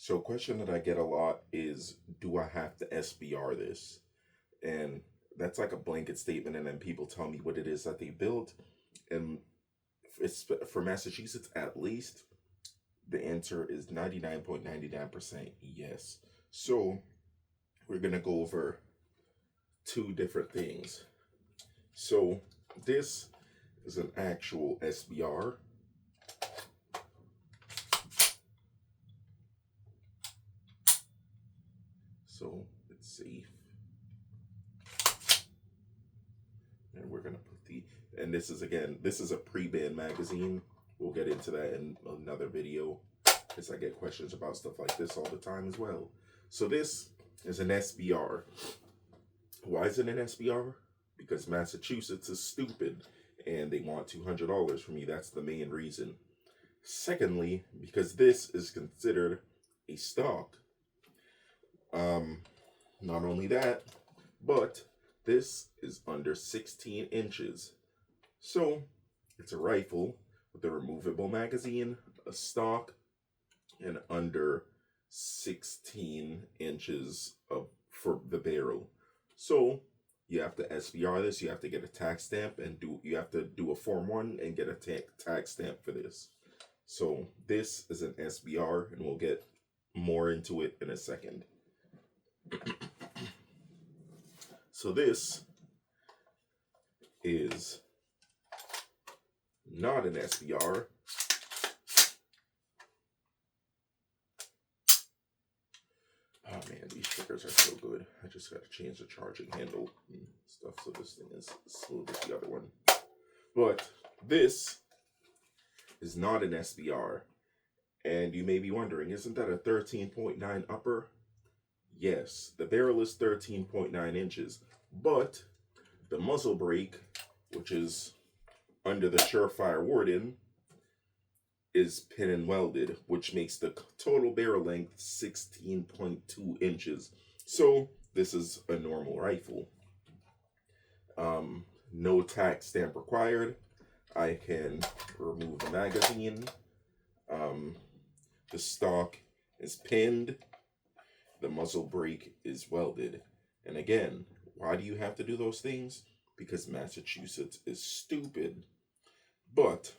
So a question that I get a lot is, do I have to SBR this? And that's like a blanket statement, and then people tell me what it is that they built. And it's for Massachusetts at least, the answer is 99.99% yes. So we're gonna go over two different things. So this is an actual SBR. So it's safe. And we're gonna put and this is a pre-band magazine. We'll get into that in another video, because I get questions about stuff like this all the time as well. So this is an SBR. Why is it an SBR? Because Massachusetts is stupid and they want $200 from me. That's the main reason. Secondly, because this is considered a stock. Not only that, but this is under 16 inches. So it's a rifle with a removable magazine, a stock, and under 16 inches for the barrel. So you have to SBR this. You have to get a tax stamp and you have to do a Form 1 and get a tax stamp for this. So this is an SBR, and we'll get more into it in a second. So this is not an SBR. Oh man, these stickers are so good. I just got to change the charging handle and stuff so this thing is as smooth as the other one. But this is not an SBR. And you may be wondering, isn't that a 13.9 upper? Yes, the barrel is 13.9 inches. But the muzzle brake, which is under the Surefire Warden, is pin and welded, which makes the total barrel length 16.2 inches. So this is a normal rifle. No tax stamp required. I can remove the magazine. The stock is pinned. The muzzle brake is welded. And again, why do you have to do those things? Because Massachusetts is stupid. But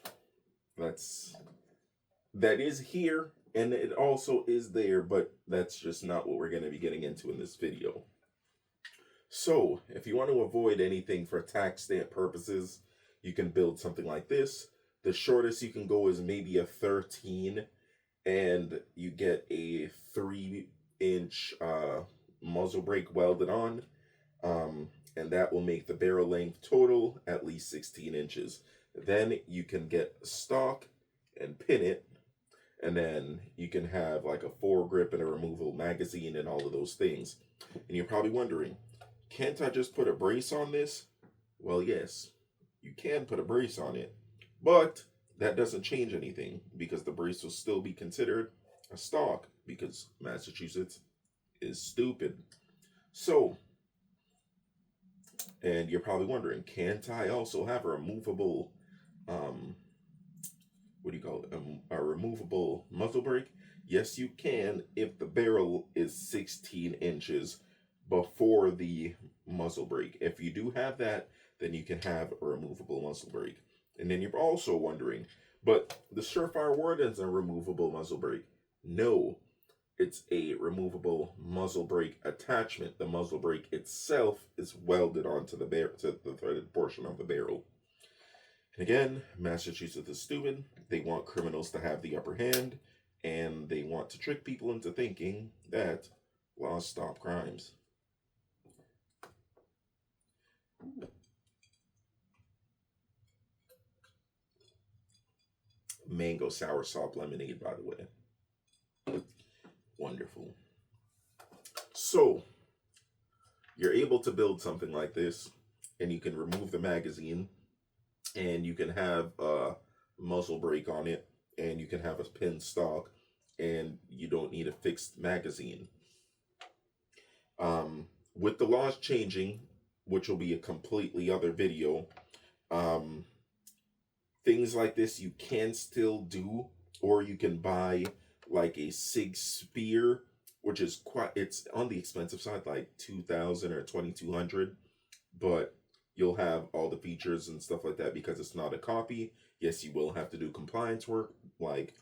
that is here, and it also is there, but that's just not what we're going to be getting into in this video. So if you want to avoid anything for tax stamp purposes, you can build something like this. The shortest you can go is maybe a 13, and you get a 3-inch muzzle brake welded on, and that will make the barrel length total at least 16 inches. Then you can get stock and pin it, and then you can have like a foregrip and a removable magazine and all of those things. And you're probably wondering, can't I just put a brace on this? Well, yes, you can put a brace on it, but that doesn't change anything, because the brace will still be considered a stock, because Massachusetts is stupid. So, and you're probably wondering, can't I also have a removable a removable muzzle brake? Yes, you can, if the barrel is 16 inches before the muzzle brake. If you do have that, then you can have a removable muzzle brake. And then you're also wondering, but the Surefire Warden's a removable muzzle brake. No, it's a removable muzzle brake attachment. The muzzle brake itself is welded onto the threaded portion of the barrel. And again, Massachusetts is stupid. They want criminals to have the upper hand, and they want to trick people into thinking that laws stop crimes. Mango soursop lemonade, by the way. Wonderful. So, you're able to build something like this, and you can remove the magazine, and you can have a muzzle brake on it, and you can have a pin stock, and you don't need a fixed magazine. With the laws changing, which will be a completely other video, things like this you can still do, or you can buy like a SIG spear, which is quite, it's on the expensive side, like 2,000 or 2,200, but you'll have all the features and stuff like that because it's not a copy. Yes, you will have to do compliance work like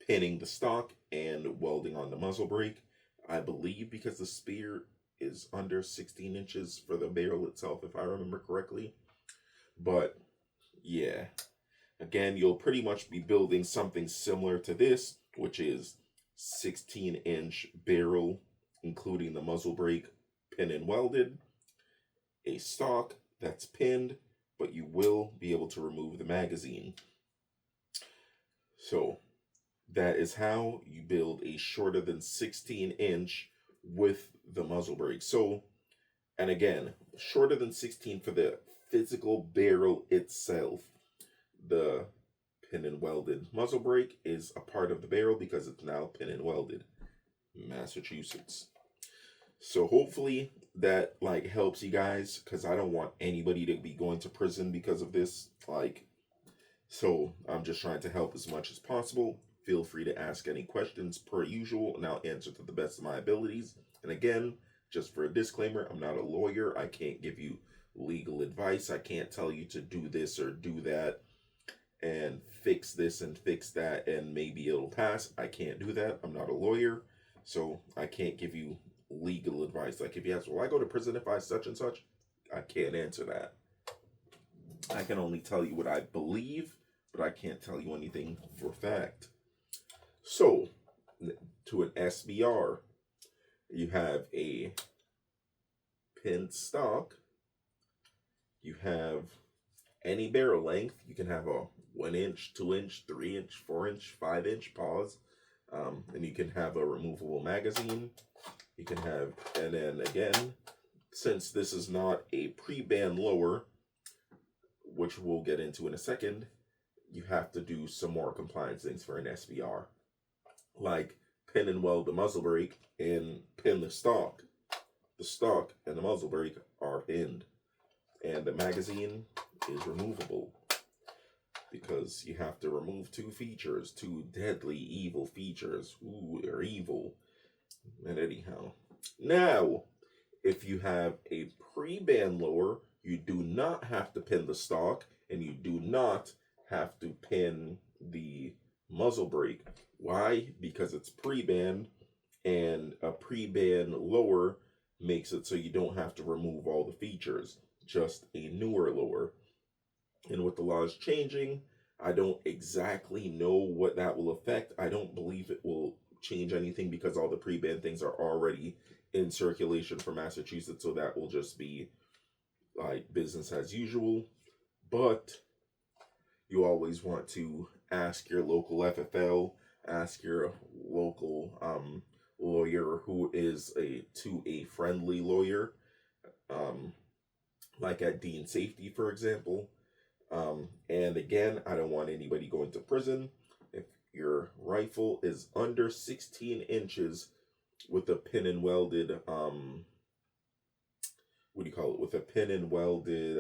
pinning the stock and welding on the muzzle brake. I believe because the spear is under 16 inches for the barrel itself, if I remember correctly. But yeah, again, you'll pretty much be building something similar to this, which is 16-inch barrel, including the muzzle brake pin and welded, a stock that's pinned, but you will be able to remove the magazine. So that is how you build a shorter than 16-inch with the muzzle brake. So, and again, shorter than 16 for the physical barrel itself. The pin and welded muzzle brake is a part of the barrel because it's now pin and welded. Massachusetts. So hopefully that like helps you guys, because I don't want anybody to be going to prison because of this. Like, so I'm just trying to help as much as possible. Feel free to ask any questions per usual, and I'll answer to the best of my abilities. And again, just for a disclaimer, I'm not a lawyer. I can't give you legal advice. I can't tell you to do this or do that and fix this and fix that and maybe it'll pass. I can't do that. I'm not a lawyer, so I can't give you legal advice. Like if you ask, will I go to prison if I such and such? I can't answer that. I can only tell you what I believe, but I can't tell you anything for fact. So, to an SBR, you have a pinned stock. You have any barrel length. You can have a 1 inch, 2 inch, 3 inch, 4 inch, 5 inch pause. And you can have a removable magazine. You can have, and then again, since this is not a pre-band lower, which we'll get into in a second, you have to do some more compliance things for an SBR. Like pin and weld the muzzle brake and pin the stock. The stock and the muzzle brake are pinned. And the magazine is removable. Because you have to remove two features, two deadly evil features. Ooh, they're evil. And anyhow. Now, if you have a pre-band lower, you do not have to pin the stock, and you do not have to pin the muzzle brake. Why? Because it's pre-band, and a pre-band lower makes it so you don't have to remove all the features, just a newer lower. And with the laws changing, I don't exactly know what that will affect. I don't believe it will change anything because all the pre-band things are already in circulation for Massachusetts, so that will just be like business as usual. But you always want to ask your local FFL, ask your local lawyer who is a friendly lawyer, like at Dean Safety, for example. And again, I don't want anybody going to prison. If your rifle is under 16 inches with a pin and welded, what do you call it? With a pin and welded,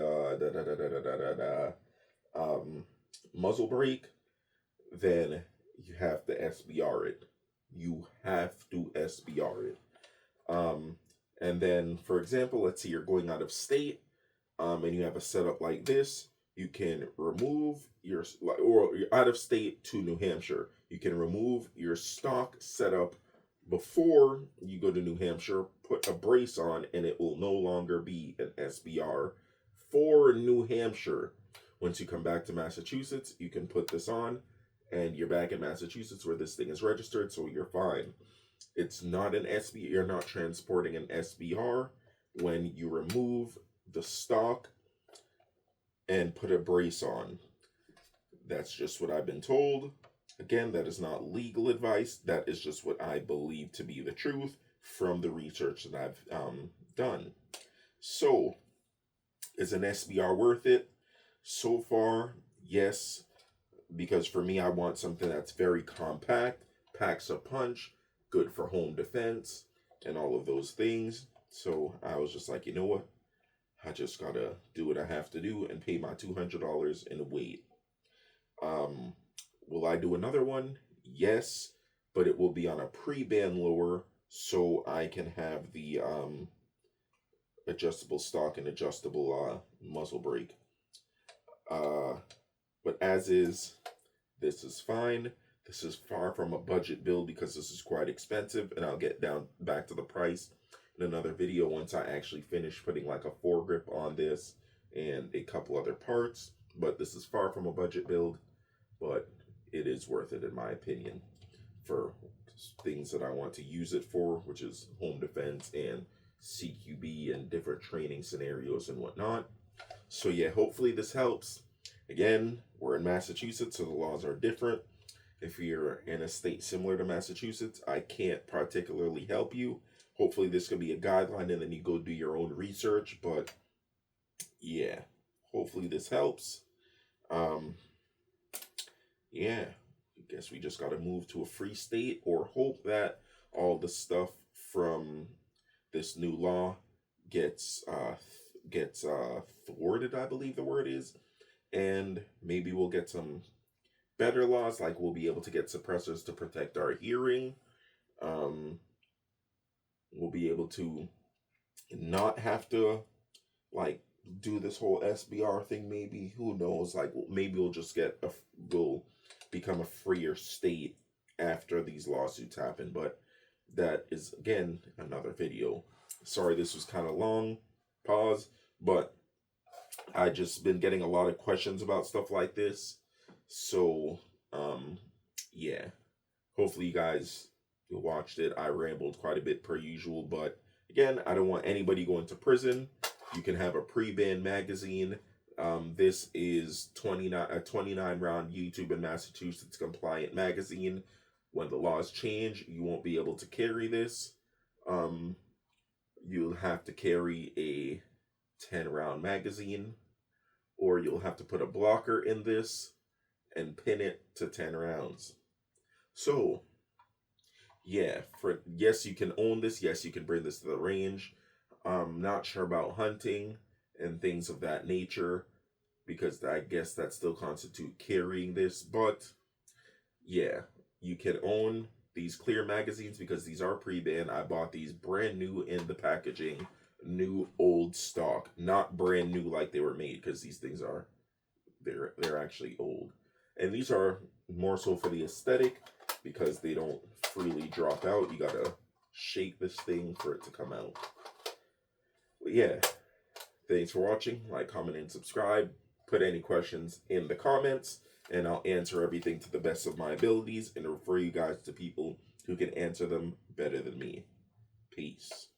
muzzle brake, then you have to SBR it. You have to SBR it. And then, for example, let's say you're going out of state, and you have a setup like this. You can remove your, or you're out of state to New Hampshire. You can remove your stock setup before you go to New Hampshire, put a brace on, and it will no longer be an SBR for New Hampshire. Once you come back to Massachusetts, you can put this on, and you're back in Massachusetts where this thing is registered, so you're fine. It's not an SBR. You're not transporting an SBR when you remove the stock and put a brace on. That's just what I've been told. Again, that is not legal advice. That is just what I believe to be the truth from the research that I've done. So, is an SBR worth it? So far, yes. Because for me, I want something that's very compact, packs a punch, good for home defense, and all of those things. So I was just like, you know what? I just gotta do what I have to do and pay my $200 and wait. Will I do another one? Yes, but it will be on a pre-band lower, so I can have the adjustable stock and adjustable muzzle brake. But as is, this is fine. This is far from a budget build because this is quite expensive, and I'll get down back to the price in another video once I actually finish putting like a foregrip on this and a couple other parts. But this is far from a budget build, but it is worth it in my opinion for things that I want to use it for, which is home defense and CQB and different training scenarios and whatnot. So yeah, hopefully this helps. Again, we're in Massachusetts, so the laws are different. If you're in a state similar to Massachusetts, I can't particularly help you. Hopefully this can be a guideline and then you go do your own research. But yeah, hopefully this helps. Yeah, I guess we just got to move to a free state or hope that all the stuff from this new law gets thwarted, I believe the word is. And maybe we'll get some better laws, like we'll be able to get suppressors to protect our hearing. We'll be able to not have to like do this whole SBR thing. Maybe, who knows? Like maybe we'll just we'll become a freer state after these lawsuits happen. But that is again another video. Sorry, this was kind of long. Pause, but I just been getting a lot of questions about stuff like this. So, yeah, hopefully you guys watched it. I rambled quite a bit per usual, but again, I don't want anybody going to prison. You can have a pre-banned magazine. This is a 29 round YouTube and Massachusetts compliant magazine. When the laws change, you won't be able to carry this. You'll have to carry a 10 round magazine, or you'll have to put a blocker in this and pin it to 10 rounds. So yeah, yes, you can own this. Yes, you can bring this to the range. I'm not sure about hunting and things of that nature, because I guess that still constitute carrying this. But yeah, you can own these clear magazines because these are pre-banned. I bought these brand new in the packaging, new old stock, not brand new like they were made, because these things are they're actually old. And these are more so for the aesthetic because they don't freely drop out. You gotta shake this thing for it to come out. But yeah, thanks for watching. Like, comment, and subscribe. Put any questions in the comments, and I'll answer everything to the best of my abilities and refer you guys to people who can answer them better than me. Peace.